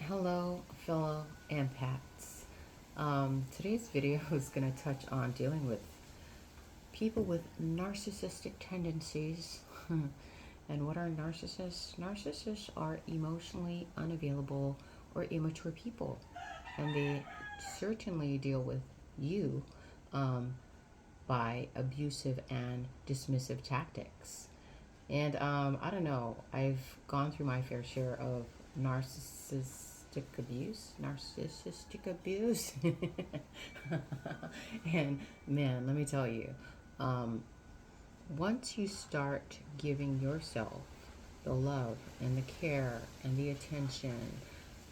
Hello, fellow empaths. Today's video is going to touch on dealing with people with narcissistic tendencies. And what are narcissists? Narcissists are emotionally unavailable or immature people, and they certainly deal with you um, by abusive and dismissive tactics. And I don't know, I've gone through my fair share of narcissistic abuse. And man, let me tell you, um, once you start giving yourself the love and the care and the attention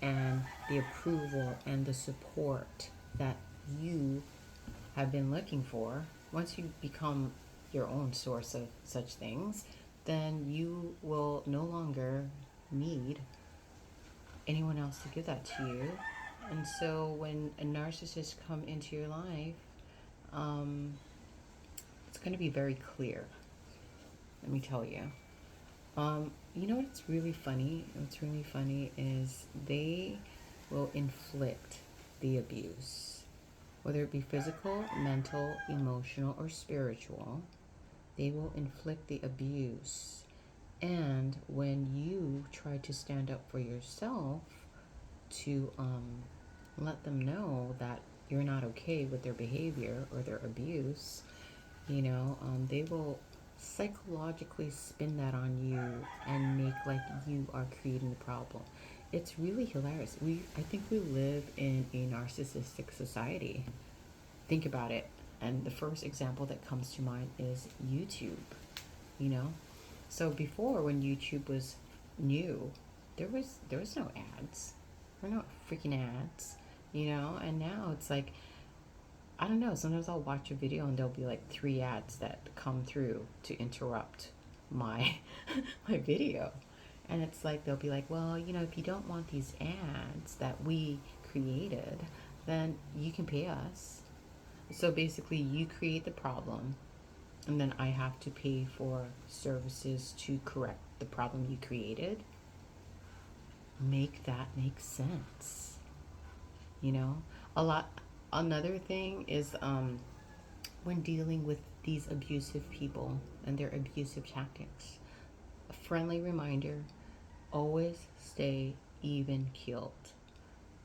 and the approval and the support that you have been looking for, once you become your own source of such things, then you will no longer need anyone else to give that to you. And so when a narcissist come into your life, um, it's going to be very clear. Let me tell you. You know what's really funny? What's really funny is they will inflict the abuse, whether it be physical, mental, emotional, or spiritual. They will inflict the abuse. And when you try to stand up for yourself to let them know that you're not okay with their behavior or their abuse, they will psychologically spin that on you and make like you are creating the problem. It's really hilarious. I think we live in a narcissistic society. Think about it. And the first example that comes to mind is YouTube, you know? So before, when YouTube was new, there was no ads. There were no freaking ads, and now it's like, I don't know, sometimes I'll watch a video and there'll be like three ads that come through to interrupt my my video. And it's like they'll be like, well, if you don't want these ads that we created, then you can pay us. So basically you create the problem, and then I have to pay for services to correct the problem you created. Make that make sense. You know, a lot. Another thing is when dealing with these abusive people and their abusive tactics. A friendly reminder: always stay even keeled.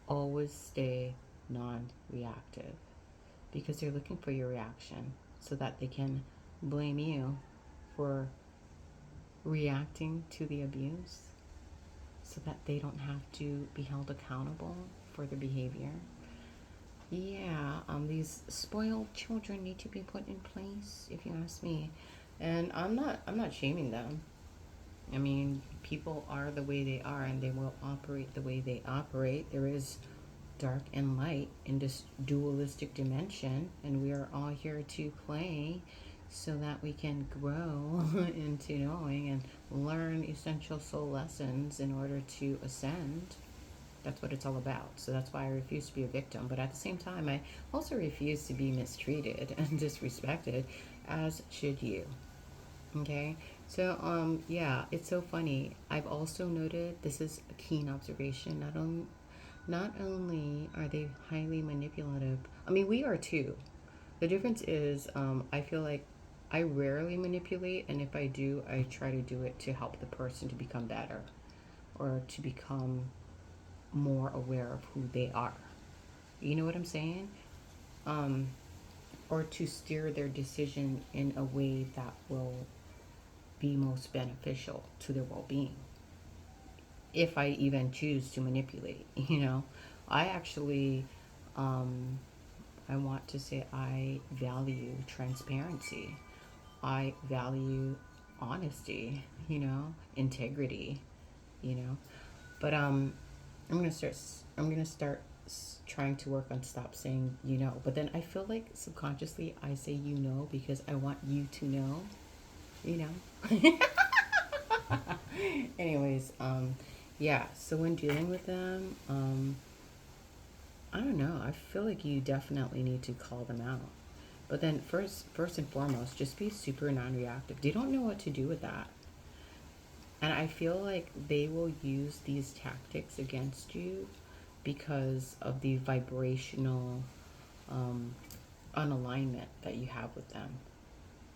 Always stay non-reactive, because they're looking for your reaction so that they can blame you for reacting to the abuse, so that they don't have to be held accountable for their behavior. Yeah, these spoiled children need to be put in place, if you ask me. And I'm not shaming them. I mean, people are the way they are, and they will operate the way they operate. There is dark and light in this dualistic dimension, and we are all here to play so that we can grow into knowing and learn essential soul lessons in order to ascend. That's what it's all about. So that's why I refuse to be a victim. But at the same time, I also refuse to be mistreated and disrespected, as should you. Okay? So, yeah, it's so funny. I've also noted, this is a keen observation, not only are they highly manipulative, I mean, we are too. The difference is, I feel like I rarely manipulate, and if I do, I try to do it to help the person to become better, or to become more aware of who they are. You know what I'm saying? Um, or to steer their decision in a way that will be most beneficial to their well being. If I even choose to manipulate, I actually, um, I want to say I value transparency. I value honesty, integrity, you know. But I'm gonna start trying to work on stop saying but then I feel like subconsciously I say because I want you to know, you know. Anyways, yeah, so when dealing with them, I don't know, I feel like you definitely need to call them out. But then first and foremost, just be super non-reactive. They don't know what to do with that. And I feel like they will use these tactics against you because of the vibrational unalignment that you have with them.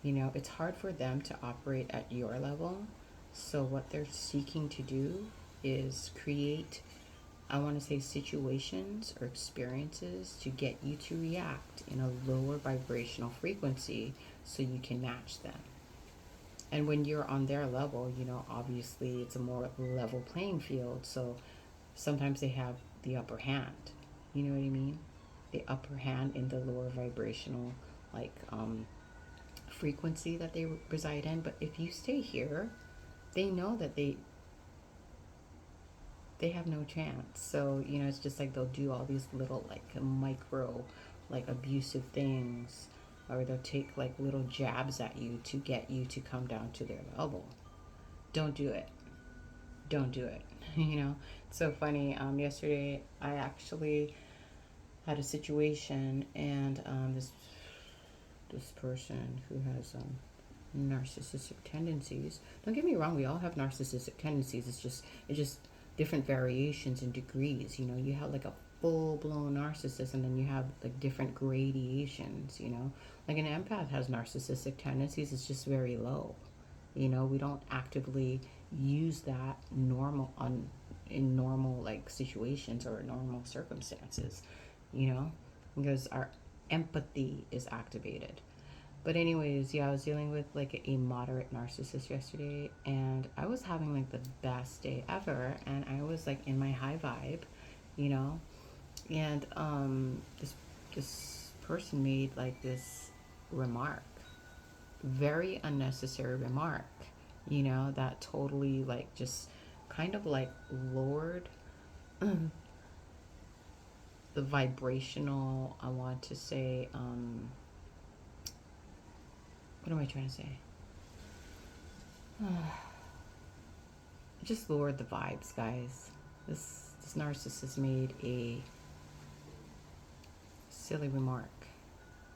You know, it's hard for them to operate at your level. So, what they're seeking to do is create, I want to say, situations or experiences to get you to react in a lower vibrational frequency so you can match them. And when you're on their level, you know, obviously it's a more level playing field. So sometimes they have the upper hand. You know what I mean? The upper hand in the lower vibrational, like, frequency that they reside in. But if you stay here, they know that they have no chance. So, you know, it's just like they'll do all these little, like, micro, like, abusive things, or they'll take like little jabs at you to get you to come down to their level. Don't do it. Don't do it. You know, it's so funny. Yesterday I actually had a situation, and this person who has narcissistic tendencies. Don't get me wrong, we all have narcissistic tendencies. It's just different variations and degrees. You know, you have like a full blown narcissist, and then you have like different gradations. You know, like an empath has narcissistic tendencies. It's just very low. You know, we don't actively use that in normal like situations or normal circumstances. You know, because our empathy is activated. But anyways, yeah, I was dealing with like a moderate narcissist yesterday, and I was having like the best day ever, and I was like in my high vibe, you know, and this person made like this remark, very unnecessary remark, you know, that totally like just kind of like lowered the vibrational, I want to say, what am I trying to say? Just lowered the vibes, guys. This narcissist made a silly remark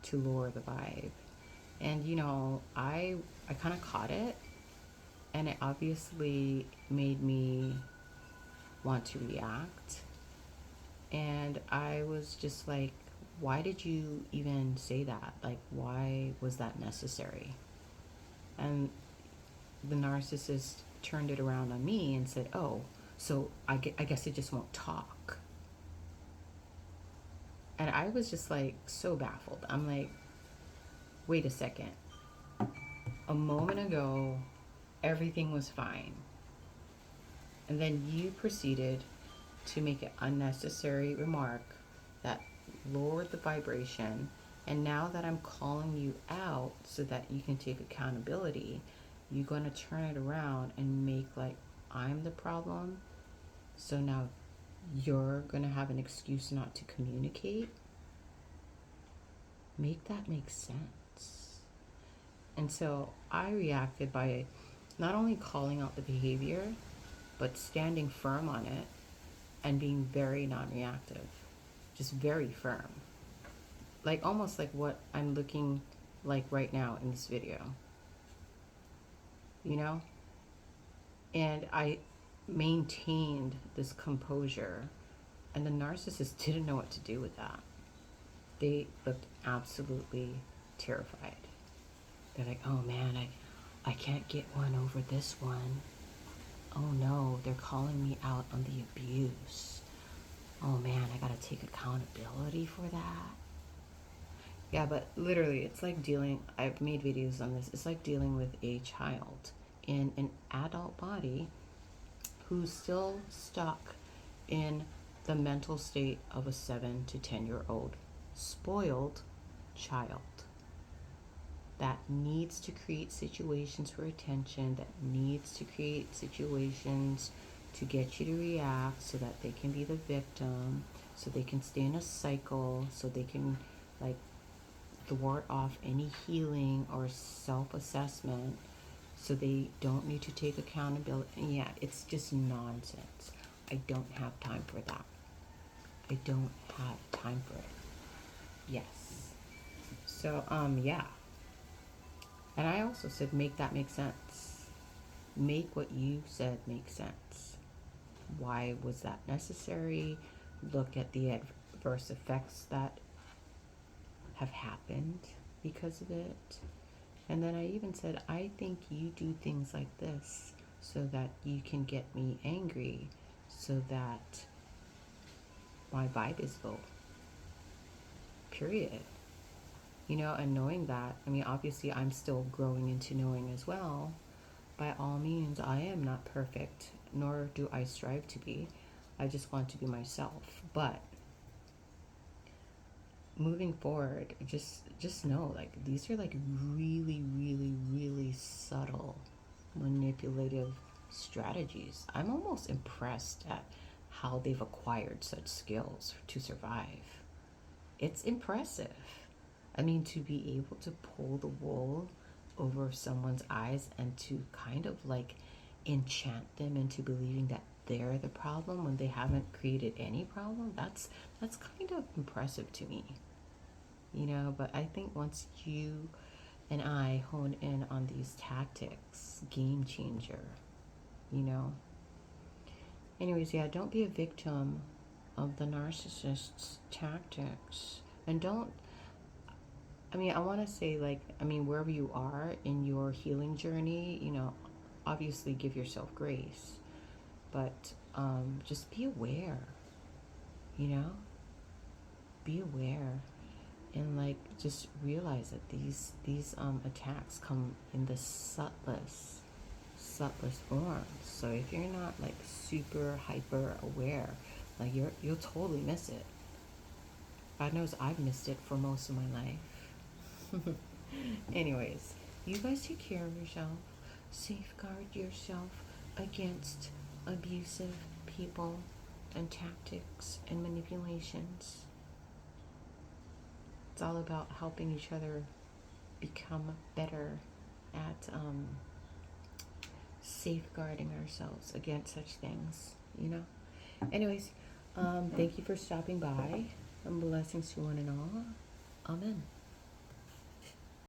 to lower the vibe, and you know, I kind of caught it, and it obviously made me want to react, and I was just like, why did you even say that? Like, why was that necessary? And the narcissist turned it around on me and said, oh, so I guess it just won't talk. And I was just like so baffled. I'm like, wait a second. A moment ago, everything was fine. And then you proceeded to make an unnecessary remark that lowered the vibration. And now that I'm calling you out so that you can take accountability, you're going to turn it around and make like I'm the problem. So now you're going to have an excuse not to communicate. Make that make sense. And so I reacted by not only calling out the behavior, but standing firm on it and being very non reactive, just very firm. Like almost like what I'm looking like right now in this video, you know? And I maintained this composure, and the narcissist didn't know what to do with that. They looked absolutely terrified. They're like, oh man, I can't get one over this one. Oh no, they're calling me out on the abuse. Oh man, I gotta take accountability for that. Yeah, but literally, it's like I've made videos on this. It's like dealing with a child in an adult body who's still stuck in the mental state of a 7 to 10-year-old spoiled child that needs to create situations for attention, that needs to create situations to get you to react so that they can be the victim, so they can stay in a cycle, so they can like thwart off any healing or self-assessment, so they don't need to take accountability. Yeah, it's just nonsense. I don't have time for that. I don't have time for it. Yes. So, yeah. And I also said, make that make sense. Make what you said make sense. Why was that necessary? look at the adverse effects that have happened because of it. And then I even said, I think you do things like this so that you can get me angry, so that my vibe is low. Period. You know, and knowing that, I mean, obviously I'm still growing into knowing as well. By all means, I am not perfect, nor do I strive to be. I just want to be myself. But moving forward, just know, like, these are like really, really, really subtle manipulative strategies. I'm almost impressed at how they've acquired such skills to survive. It's impressive. I mean, to be able to pull the wool over someone's eyes and to kind of like enchant them into believing that they're the problem when they haven't created any problem, that's kind of impressive to me. You know, but I think once you and I hone in on these tactics, game changer, you know. Anyways, yeah, don't be a victim of the narcissist's tactics. And don't, I mean, I want to say, like, I mean, wherever you are in your healing journey, you know, obviously give yourself grace, but just be aware, you know, be aware. And like just realize that these attacks come in the subtlest forms. So if you're not like super hyper aware, like you'll totally miss it. God knows I've missed it for most of my life. Anyways, you guys take care of yourself. Safeguard yourself against abusive people and tactics and manipulations. It's all about helping each other become better at safeguarding ourselves against such things, you know? Anyways, thank you for stopping by. And blessings to one and all. Amen.